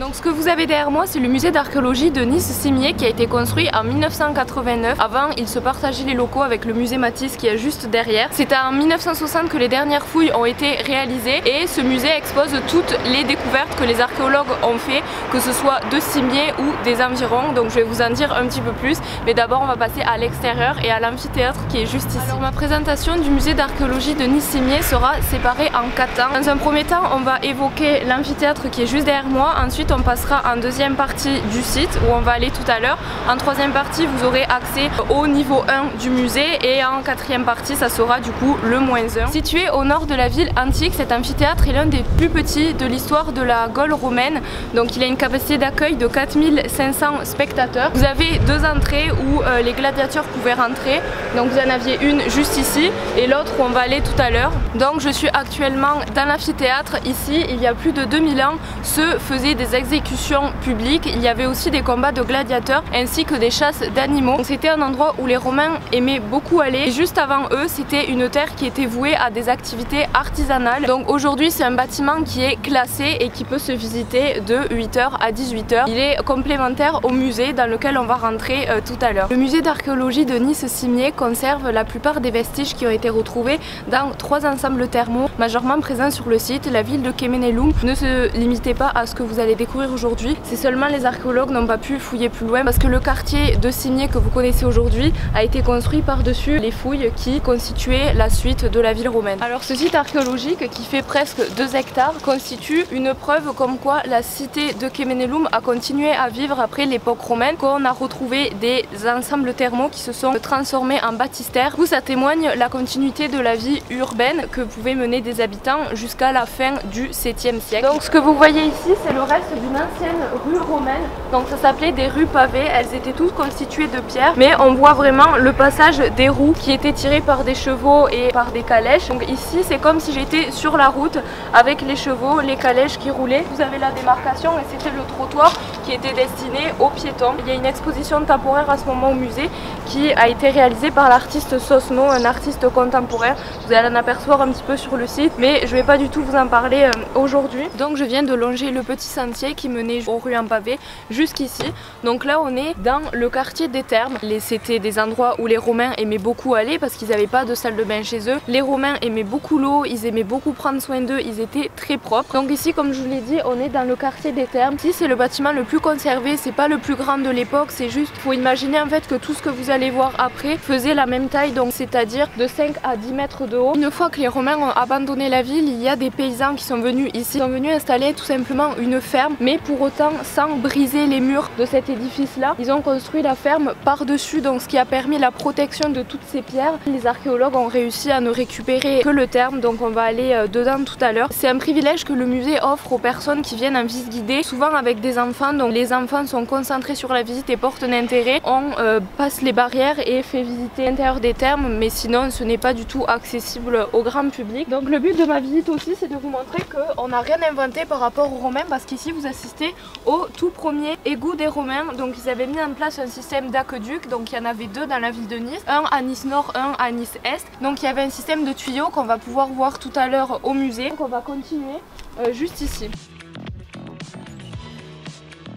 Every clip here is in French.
Donc ce que vous avez derrière moi, c'est le musée d'archéologie de Nice-Cimiez qui a été construit en 1989. Avant, il se partageait les locaux avec le musée Matisse qui est juste derrière. C'est en 1960 que les dernières fouilles ont été réalisées et ce musée expose toutes les découvertes que les archéologues ont fait, que ce soit de Cimiez ou des environs. Donc je vais vous en dire un petit peu plus, mais d'abord on va passer à l'extérieur et à l'amphithéâtre qui est juste ici. Alors, ma présentation du musée d'archéologie de Nice-Cimiez sera séparée en 4 temps. Dans un premier temps, on va évoquer l'amphithéâtre qui est juste derrière moi. Ensuite, on passera en deuxième partie du site où on va aller tout à l'heure. En troisième partie, vous aurez accès au niveau 1 du musée et en quatrième partie, ça sera du coup le -1. Situé au nord de la ville antique, cet amphithéâtre est l'un des plus petits de l'histoire de la Gaule romaine. Donc il a une capacité d'accueil de 4500 spectateurs. Vous avez 2 entrées où les gladiateurs pouvaient rentrer. Donc vous en aviez une juste ici et l'autre où on va aller tout à l'heure. Donc je suis actuellement dans l'amphithéâtre. Ici, il y a plus de 2000 ans, se faisaient des exécutions publiques. Il y avait aussi des combats de gladiateurs ainsi que des chasses d'animaux. C'était un endroit où les Romains aimaient beaucoup aller. Et juste avant eux, c'était une terre qui était vouée à des activités artisanales. Donc aujourd'hui, c'est un bâtiment qui est classé et qui peut se visiter de 8h à 18h. Il est complémentaire au musée dans lequel on va rentrer tout à l'heure. Le musée d'archéologie de Nice-Cimiez conserve la plupart des vestiges qui ont été retrouvés dans 3 ensembles thermaux majorement présents sur le site. La ville de Kemenelum ne se limitait pas à ce que vous allez découvrir aujourd'hui. C'est seulement les archéologues n'ont pas pu fouiller plus loin parce que le quartier de Cimiez que vous connaissez aujourd'hui a été construit par-dessus les fouilles qui constituaient la suite de la ville romaine. Alors ce site archéologique qui fait presque 2 hectares constitue une preuve comme quoi la cité de Kemenelum a continué à vivre après l'époque romaine, qu'on a retrouvé des ensembles thermaux qui se sont transformés en baptistères. Où ça témoigne la continuité de la vie urbaine que pouvaient mener des habitants jusqu'à la fin du 7e siècle. Donc ce que vous voyez ici, c'est le reste d'une ancienne rue romaine. Donc ça s'appelait des rues pavées, elles étaient toutes constituées de pierre, mais on voit vraiment le passage des roues qui étaient tirées par des chevaux et par des calèches. Donc ici, c'est comme si j'étais sur la route avec les chevaux, les calèches qui roulaient. Vous avez la démarcation et c'était le trottoir qui était destiné aux piétons. Il y a une exposition temporaire à ce moment au musée qui a été réalisée par l'artiste Sosno, un artiste contemporain. Vous allez en apercevoir un petit peu sur le site, mais je vais pas du tout vous en parler aujourd'hui. Donc je viens de longer le petit sentier qui menait aux rues en pavé jusqu'ici. Donc là on est dans le quartier des Thermes. C'était des endroits où les Romains aimaient beaucoup aller parce qu'ils n'avaient pas de salle de bain chez eux. Les Romains aimaient beaucoup l'eau, ils aimaient beaucoup prendre soin d'eux, ils étaient très propres. Donc ici, comme je vous l'ai dit, on est dans le quartier des Thermes. Ici c'est le bâtiment le plus conservé, c'est pas le plus grand de l'époque, c'est juste, faut imaginer en fait que tout ce que vous allez voir après faisait la même taille, donc c'est-à-dire de 5 à 10 mètres de haut. Une fois que les Romains ont abandonné la ville, il y a des paysans qui sont venus ici, sont venus installer tout simplement une ferme, mais pour autant sans briser les murs de cet édifice là. Ils ont construit la ferme par-dessus, donc ce qui a permis la protection de toutes ces pierres. Les archéologues ont réussi à ne récupérer que le terme, donc on va aller dedans tout à l'heure. C'est un privilège que le musée offre aux personnes qui viennent en visite guidée, souvent avec des enfants, donc les enfants sont concentrés sur la visite et portent un intérêt. On passe les barrières et fait visiter l'intérieur des thermes, mais sinon ce n'est pas du tout accessible au grand public. Donc le but de ma visite aussi, c'est de vous montrer qu'on n'a rien inventé par rapport aux Romains, parce qu'ici vous assistez au tout premier égout des Romains. Donc ils avaient mis en place un système d'aqueduc, donc il y en avait 2 dans la ville de Nice, un à Nice Nord, un à Nice Est. Donc il y avait un système de tuyaux qu'on va pouvoir voir tout à l'heure au musée. Donc on va continuer juste ici.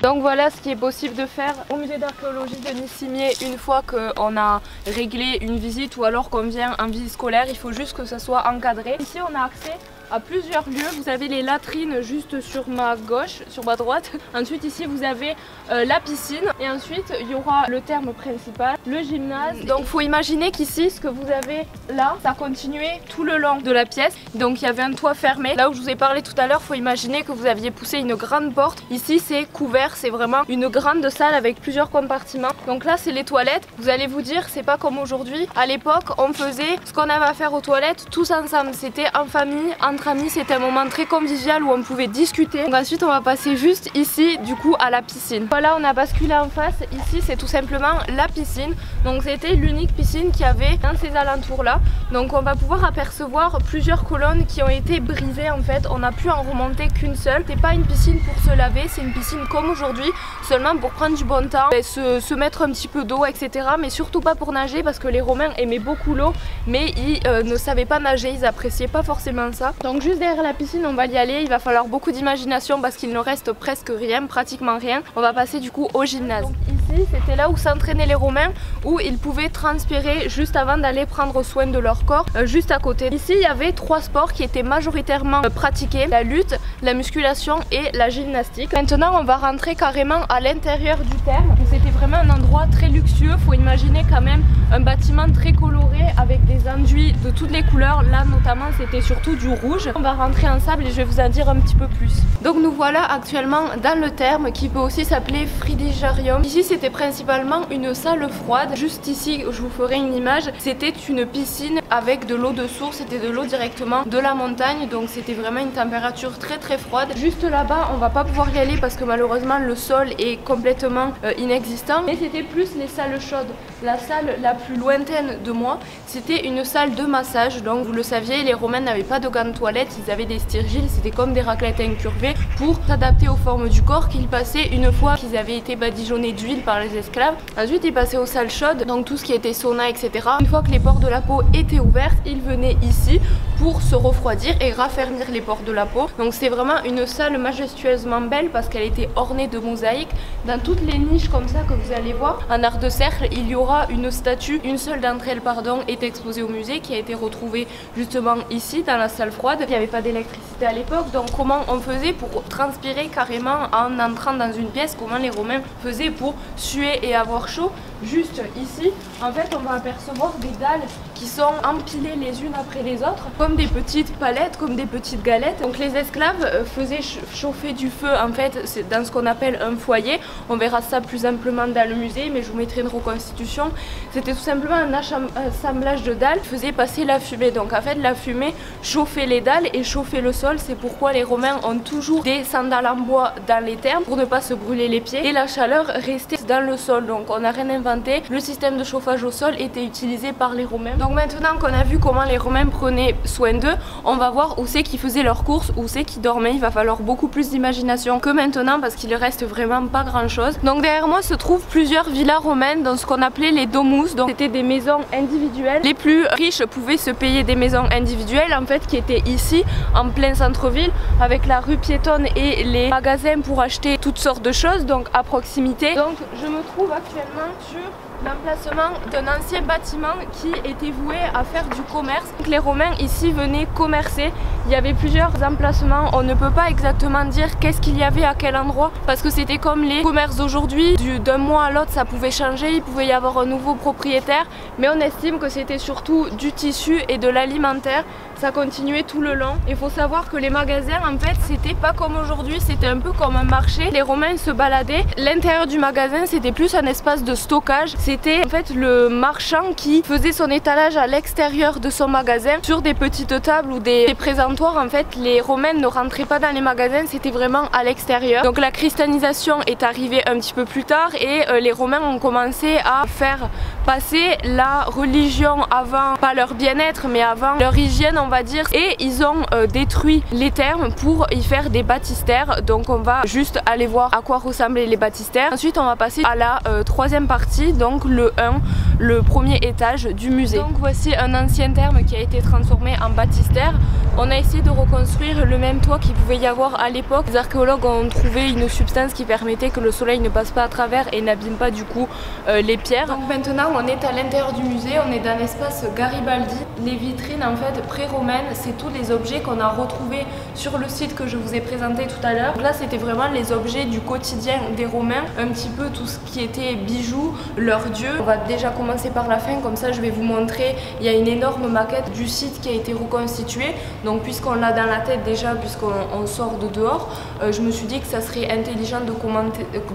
Donc voilà ce qui est possible de faire au musée d'archéologie de Nice-Cimiez une fois qu'on a réglé une visite ou alors qu'on vient en visite scolaire. Il faut juste que ça soit encadré. Ici on a accès à plusieurs lieux. Vous avez les latrines juste sur ma gauche, sur ma droite. Ensuite ici vous avez la piscine et ensuite il y aura le terme principal, le gymnase. Donc faut imaginer qu'ici ce que vous avez là, ça continuait tout le long de la pièce. Donc il y avait un toit fermé. Là où je vous ai parlé tout à l'heure, faut imaginer que vous aviez poussé une grande porte. Ici c'est couvert, c'est vraiment une grande salle avec plusieurs compartiments. Donc là c'est les toilettes. Vous allez vous dire c'est pas comme aujourd'hui. À l'époque on faisait ce qu'on avait à faire aux toilettes tous ensemble. C'était en famille, entre amis, c'était un moment très convivial où on pouvait discuter. Donc ensuite on va passer juste ici du coup à la piscine. Voilà, on a basculé en face. Ici c'est tout simplement la piscine. Donc c'était l'unique piscine qu'il y avait dans ces alentours là. Donc on va pouvoir apercevoir plusieurs colonnes qui ont été brisées en fait. On n'a pu en remonter qu'une seule. C'est pas une piscine pour se laver, c'est une piscine comme aujourd'hui, seulement pour prendre du bon temps, se mettre un petit peu d'eau, etc. Mais surtout pas pour nager parce que les Romains aimaient beaucoup l'eau, mais ils ne savaient pas nager, ils appréciaient pas forcément ça. Donc Donc juste derrière la piscine on va y aller, il va falloir beaucoup d'imagination parce qu'il ne reste presque rien, pratiquement rien. On va passer du coup au gymnase. Donc ici c'était là où s'entraînaient les Romains, où ils pouvaient transpirer juste avant d'aller prendre soin de leur corps, juste à côté. Ici il y avait 3 sports qui étaient majoritairement pratiqués, la lutte, la musculation et la gymnastique. Maintenant on va rentrer carrément à l'intérieur du terme. C'était vraiment un endroit très luxueux, faut imaginer quand même un bâtiment très coloré avec des enduits de toutes les couleurs. Là notamment c'était surtout du rouge. On va rentrer en sable et je vais vous en dire un petit peu plus. Donc nous voilà actuellement dans le terme qui peut aussi s'appeler Fridigarium. Ici c'était principalement une salle froide. Juste ici je vous ferai une image, c'était une piscine avec de l'eau de source, c'était de l'eau directement de la montagne, donc c'était vraiment une température très froide. Juste là-bas on va pas pouvoir y aller parce que malheureusement le sol est complètement inexistant, mais c'était plus les salles chaudes. La salle la plus lointaine de moi c'était une salle de massage. Donc vous le saviez, les Romains n'avaient pas de gants de toilette, ils avaient des styrgiles, c'était comme des raclettes incurvées pour s'adapter aux formes du corps qu'ils passaient une fois qu'ils avaient été badigeonnés d'huile par les esclaves. Ensuite ils passaient aux salles chaudes, donc tout ce qui était sauna etc. Une fois que les pores de la peau étaient ouvertes, ils venaient ici pour se refroidir et raffermir les pores de la peau. Donc c'est vraiment une salle majestueusement belle parce qu'elle était ornée de mosaïques. Dans toutes les niches comme ça que vous allez voir en art de cercle, il y aura une statue, une seule d'entre elles pardon, est exposée au musée, qui a été retrouvée justement ici dans la salle froide. Il n'y avait pas d'électricité à l'époque, donc comment on faisait pour transpirer carrément en entrant dans une pièce, comment les Romains faisaient pour suer et avoir chaud. Juste ici, en fait, on va apercevoir des dalles qui sont empilées les unes après les autres, comme des petites palettes, comme des petites galettes. Donc les esclaves faisaient chauffer du feu, en fait, c'est dans ce qu'on appelle un foyer. On verra ça plus amplement dans le musée, mais je vous mettrai une reconstitution. C'était tout simplement un assemblage de dalles qui faisait passer la fumée. Donc en fait, la fumée chauffait les dalles et chauffait le sol. C'est pourquoi les Romains ont toujours des sandales en bois dans les thermes pour ne pas se brûler les pieds. Et la chaleur restait dans le sol, donc on n'a rien inventé. Le système de chauffage au sol était utilisé par les Romains. Donc maintenant qu'on a vu comment les Romains prenaient soin d'eux, on va voir où c'est qu'ils faisaient leurs courses, où c'est qu'ils dormaient. Il va falloir beaucoup plus d'imagination que maintenant parce qu'il reste vraiment pas grand chose. Donc derrière moi se trouvent plusieurs villas romaines dans ce qu'on appelait les domus. Donc c'était des maisons individuelles. Les plus riches pouvaient se payer des maisons individuelles en fait qui étaient ici en plein centre-ville avec la rue piétonne et les magasins pour acheter toutes sortes de choses donc à proximité. Donc je me trouve actuellement sur l'emplacement d'un ancien bâtiment qui était voué à faire du commerce. Donc les Romains ici venaient commercer. Il y avait plusieurs emplacements. On ne peut pas exactement dire qu'est-ce qu'il y avait à quel endroit parce que c'était comme les commerces d'aujourd'hui. D'un mois à l'autre ça pouvait changer, il pouvait y avoir un nouveau propriétaire, mais on estime que c'était surtout du tissu et de l'alimentaire. Ça continuait tout le long. Il faut savoir que les magasins en fait c'était pas comme aujourd'hui, c'était un peu comme un marché. Les Romains se baladaient. L'intérieur du magasin c'était plus un espace de stockage. C'était en fait le marchand qui faisait son étalage à l'extérieur de son magasin sur des petites tables ou des présentoirs. En fait les Romains ne rentraient pas dans les magasins, c'était vraiment à l'extérieur. Donc la christianisation est arrivée un petit peu plus tard et les Romains ont commencé à faire passer la religion avant, pas leur bien-être mais avant leur hygiène on va dire, et ils ont détruit les thermes pour y faire des baptistères. Donc on va juste aller voir à quoi ressemblaient les baptistères. Ensuite on va passer à la troisième partie, donc le 1, le premier étage du musée. Donc voici un ancien therme qui a été transformé en baptistère. On a essayé de reconstruire le même toit qu'il pouvait y avoir à l'époque. Les archéologues ont trouvé une substance qui permettait que le soleil ne passe pas à travers et n'abîme pas du coup les pierres. Donc maintenant on est à l'intérieur du musée, on est dans l'espace Garibaldi. Les vitrines en fait pré-romaines, c'est tous les objets qu'on a retrouvés sur le site que je vous ai présenté tout à l'heure. Là c'était vraiment les objets du quotidien des Romains, un petit peu tout ce qui était bijoux, leurs dieux. On va déjà commencer par la fin, comme ça je vais vous montrer. Il y a une énorme maquette du site qui a été reconstituée. Donc puisqu'on l'a dans la tête déjà, puisqu'on sort de dehors, je me suis dit que ça serait intelligent de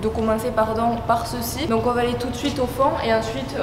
commencer par ceci. Donc on va aller tout de suite au fond et ensuite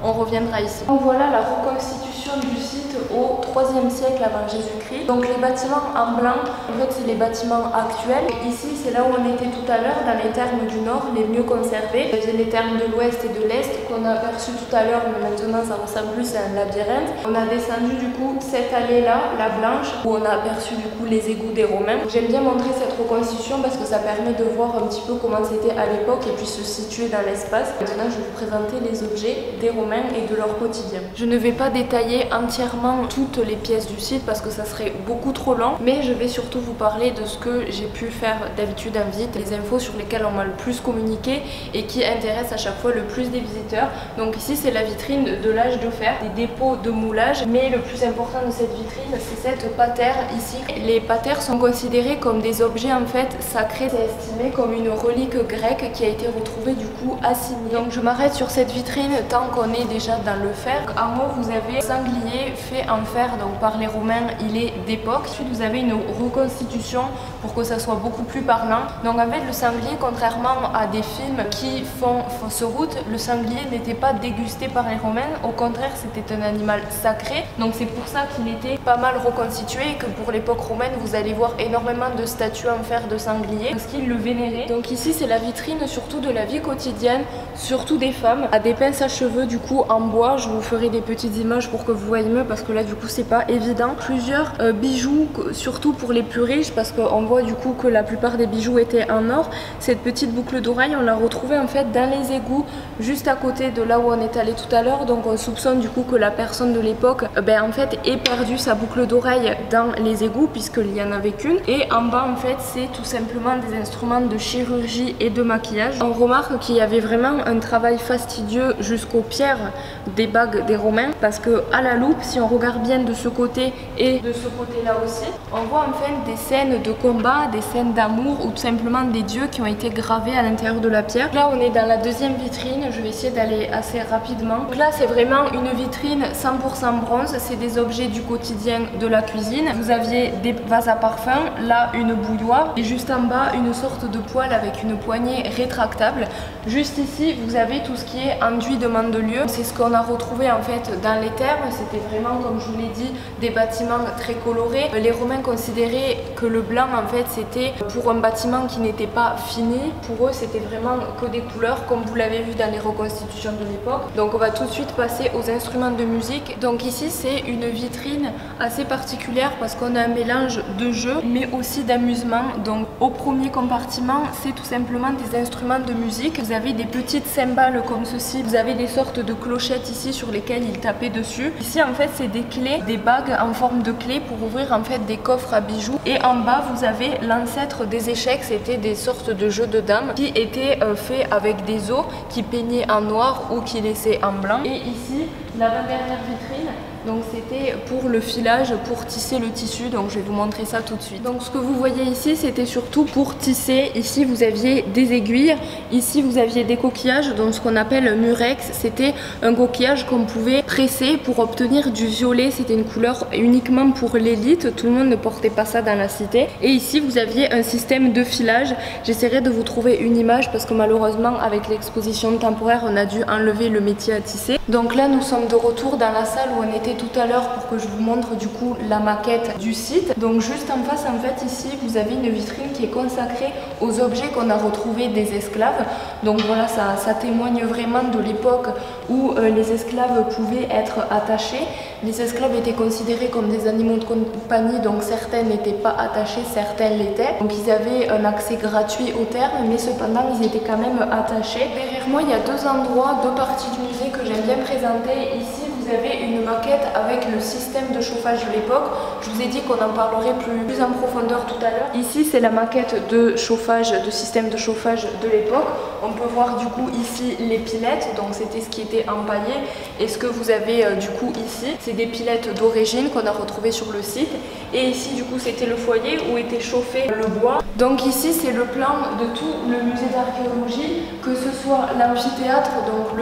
on reviendra ici. Donc voilà la reconstitution du site au 3e siècle avant Jésus-Christ. Donc les bâtiments en blanc, en fait c'est les bâtiments actuels. Ici c'est là où on était tout à l'heure, dans les thermes du nord, les mieux conservés. C'est les thermes de l'ouest et de l'est qu'on a aperçu tout à l'heure, mais maintenant ça ressemble plus à un labyrinthe. On a descendu du coup cette allée là, la blanche, où on a aperçu du coup les égouts des Romains. J'aime bien montrer cette reconstitution parce que ça permet de voir un petit peu comment c'était à l'époque et puis se situer dans l'espace. Maintenant je vais vous présenter les objets des Romains et de leur quotidien. Je ne vais pas détailler entièrement forcément toutes les pièces du site parce que ça serait beaucoup trop long, mais je vais surtout vous parler de ce que j'ai pu faire d'habitude en visite, les infos sur lesquelles on m'a le plus communiqué et qui intéressent à chaque fois le plus des visiteurs. Donc ici c'est la vitrine de l'âge de fer, des dépôts de moulage, mais le plus important de cette vitrine c'est cette patère ici. Les patères sont considérées comme des objets en fait sacrés, c'est estimé comme une relique grecque qui a été retrouvée du coup à Signy. Donc je m'arrête sur cette vitrine tant qu'on est déjà dans le fer. En haut vous avez un sanglier fait en fer, donc par les Romains il est d'époque. Ensuite vous avez une reconstitution pour que ça soit beaucoup plus parlant. Donc en fait le sanglier, contrairement à des films qui font fausse route, le sanglier n'était pas dégusté par les Romains, au contraire c'était un animal sacré, donc c'est pour ça qu'il était pas mal reconstitué et que pour l'époque romaine vous allez voir énormément de statues en fer de sanglier parce qu'ils le vénéraient. Donc ici c'est la vitrine surtout de la vie quotidienne, surtout des femmes, à des pinces à cheveux du coup en bois. Je vous ferai des petites images pour que vous voyez mieux parce que là du coup c'est pas évident. Plusieurs bijoux, surtout pour les plus riches parce qu'on voit du coup que la plupart des bijoux étaient en or. Cette petite boucle d'oreille on l'a retrouvée en fait dans les égouts juste à côté de là où on est allé tout à l'heure, donc on soupçonne du coup que la personne de l'époque en fait ait perdu sa boucle d'oreille dans les égouts puisqu'il n'y en avait qu'une. Et en bas en fait c'est tout simplement des instruments de chirurgie et de maquillage. On remarque qu'il y avait vraiment un travail fastidieux jusqu'aux pierres des bagues des Romains parce que à la loupe, si on regarde bien de ce côté et de ce côté là aussi, on voit en fait des scènes de combat, des scènes d'amour ou tout simplement des dieux qui ont été gravés à l'intérieur de la pierre. Là on est dans la deuxième vitrine, je vais essayer d'aller assez rapidement. Donc là c'est vraiment une vitrine 100% bronze, c'est des objets du quotidien de la cuisine. Vous aviez des vases à parfum, là une bouilloire et juste en bas une sorte de poêle avec une poignée rétractable. Juste ici vous avez tout ce qui est enduit de mandelieu, c'est ce qu'on a retrouvé en fait dans les thermes. C'était vraiment, comme je vous l'ai dit, des bâtiments très colorés. Les Romains considéraient que le blanc en fait c'était pour un bâtiment qui n'était pas fini, pour eux c'était vraiment que des couleurs comme vous l'avez vu dans les reconstitutions de l'époque. Donc on va tout de suite passer aux instruments de musique. Donc ici c'est une vitrine assez particulière parce qu'on a un mélange de jeu mais aussi d'amusement. Donc au premier compartiment c'est tout simplement des instruments de musique. Vous avez des petites cymbales comme ceci, vous avez des sortes de clochettes ici sur lesquelles ils tapaient dessus. Ici en fait c'est des clés, des bagues en forme de clés pour ouvrir en fait des coffres à bijoux. Et en bas vous avez l'ancêtre des échecs, c'était des sortes de jeux de dames qui étaient faits avec des os qui peignaient en noir ou qui laissaient en blanc. Et ici l'avant-dernière vitrine, donc c'était pour le filage, pour tisser le tissu, donc je vais vous montrer ça tout de suite. Donc ce que vous voyez ici c'était surtout pour tisser. Ici vous aviez des aiguilles, ici vous aviez des coquillages, donc ce qu'on appelle murex, c'était un coquillage qu'on pouvait presser pour obtenir du violet. C'était une couleur uniquement pour l'élite, tout le monde ne portait pas ça dans la cité. Et ici vous aviez un système de filage. J'essaierai de vous trouver une image parce que malheureusement avec l'exposition temporaire on a dû enlever le métier à tisser. Donc là nous sommes de retour dans la salle où on était tout à l'heure pour que je vous montre du coup la maquette du site. Donc juste en face en fait ici vous avez une vitrine qui est consacrée aux objets qu'on a retrouvés des esclaves. Donc voilà, ça témoigne vraiment de l'époque où les esclaves pouvaient être attachés. Les esclaves étaient considérés comme des animaux de compagnie, donc certains n'étaient pas attachés, certains l'étaient. Donc ils avaient un accès gratuit aux terres, mais cependant ils étaient quand même attachés. Derrière moi il y a deux endroits, deux parties du musée que j'aime bien présenter. Ici vous avez une maquette avec le système de chauffage de l'époque. Je vous ai dit qu'on en parlerait plus en profondeur tout à l'heure. Ici c'est la maquette de chauffage, de système de chauffage de l'époque. On peut voir du coup ici les pilettes, donc c'était ce qui était empaillé. Et ce que vous avez du coup ici, c'est des pilettes d'origine qu'on a retrouvées sur le site. Et ici du coup c'était le foyer où était chauffé le bois. Donc ici c'est le plan de tout le musée d'archéologie, que ce soit l'amphithéâtre, donc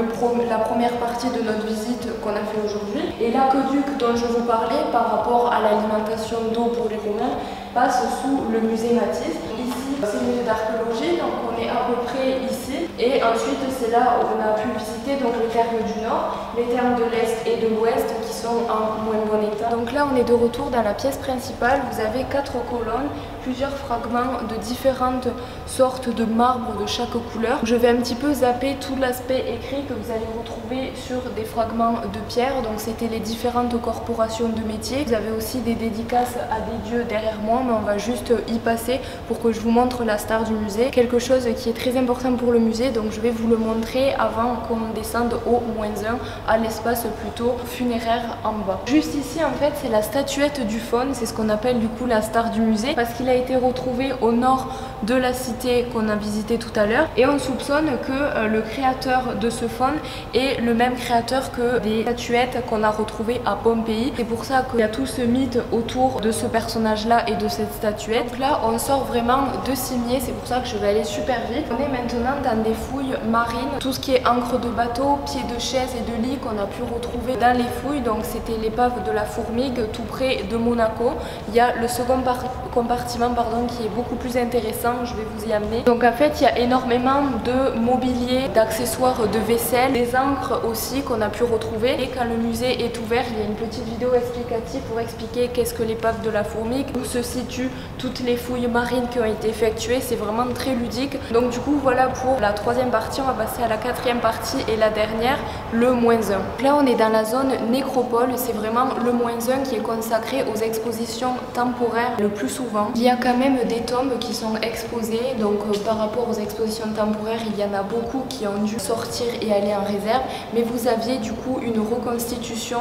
la première partie de notre visite qu'on a fait aujourd'hui, et l'aqueduc dont je vous parlais par rapport à l'alimentation d'eau pour les Romains passe sous le musée Matisse. Ici c'est le musée d'archéologie, donc on est à peu près ici, et ensuite c'est là où on a pu visiter donc les thermes du nord, les thermes de l'est et de l'ouest qui sont en moins bon état. Donc là on est de retour dans la pièce principale, vous avez 4 colonnes, plusieurs fragments de différentes sortes de marbre de chaque couleur. Je vais un petit peu zapper tout l'aspect écrit que vous allez retrouver sur des fragments de pierre. Donc c'était les différentes corporations de métiers. Vous avez aussi des dédicaces à des dieux derrière moi, mais on va juste y passer pour que je vous montre la star du musée. Quelque chose qui est très important pour le musée, donc je vais vous le montrer avant qu'on descende au -1 à l'espace plutôt funéraire en bas. Juste ici en fait c'est la statuette du faune, c'est ce qu'on appelle du coup la star du musée parce qu'il a été retrouvé au nord de la cité qu'on a visité tout à l'heure et on soupçonne que le créateur de ce faune est le même créateur que des statuettes qu'on a retrouvées à Pompéi. C'est pour ça qu'il y a tout ce mythe autour de ce personnage là et de cette statuette. Donc là on sort vraiment de cimier, c'est pour ça que je vais aller super vite. On est maintenant dans des fouilles marines, tout ce qui est encre de bateau, pieds de chaise et de lit qu'on a pu retrouver dans les fouilles. Donc c'était l'épave de la Fourmigue tout près de Monaco. Il y a le second compartiment qui est beaucoup plus intéressant, je vais vous y amener. Donc en fait il y a énormément de mobilier, d'accessoires de vaisselle, des encres aussi qu'on a pu retrouver. Et quand le musée est ouvert, il y a une petite vidéo explicative pour expliquer qu'est-ce que l'épave de la Fourmigue, où se situent toutes les fouilles marines qui ont été effectuées. C'est vraiment très ludique. Donc du coup voilà pour la troisième partie. On va passer à la quatrième partie et la dernière, le -1. Donc là on est dans la zone nécropole, c'est vraiment le -1 qui est consacré aux expositions temporaires le plus souvent. Il y a quand même des tombes qui sont exposées, donc par rapport aux expositions temporaires il y en a beaucoup qui ont dû sortir et aller en réserve, mais vous aviez du coup une reconstitution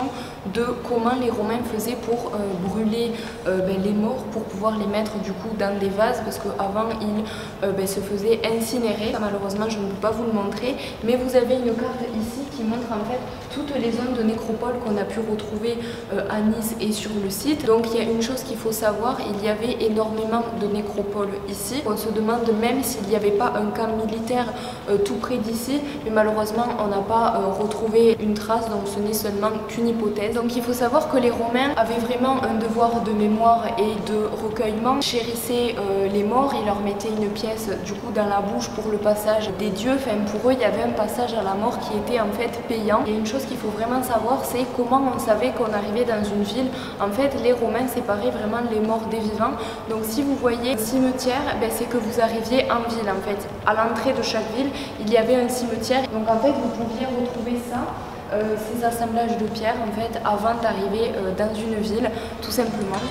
de comment les Romains faisaient pour brûler les morts pour pouvoir les mettre du coup dans des vases, parce qu'avant ils se faisaient incinérer. Ça, malheureusement je ne peux pas vous le montrer, mais vous avez une carte ici qui montre en fait toutes les zones de nécropole qu'on a pu retrouver à Nice et sur le site. Donc il y a une chose qu'il faut savoir, il y avait énormément de nécropoles ici. On se demande même s'il n'y avait pas un camp militaire tout près d'ici, mais malheureusement on n'a pas retrouvé une trace, donc ce n'est seulement qu'une hypothèse. Donc il faut savoir que les Romains avaient vraiment un devoir de mémoire et de recueillement, chérissaient les morts, ils leur mettaient une pièce du coup dans la bouche pour le passage des dieux. Enfin pour eux il y avait un passage à la mort qui était en fait payant. Et une chose qu'il faut vraiment savoir, c'est comment on savait qu'on arrivait dans une ville. En fait les Romains séparaient vraiment les morts des vivants. Donc si vous voyez un cimetière, c'est que vous arriviez en ville en fait. À l'entrée de chaque ville il y avait un cimetière, donc en fait vous pouviez retrouver ça, ces assemblages de pierres en fait avant d'arriver dans une ville tout simplement.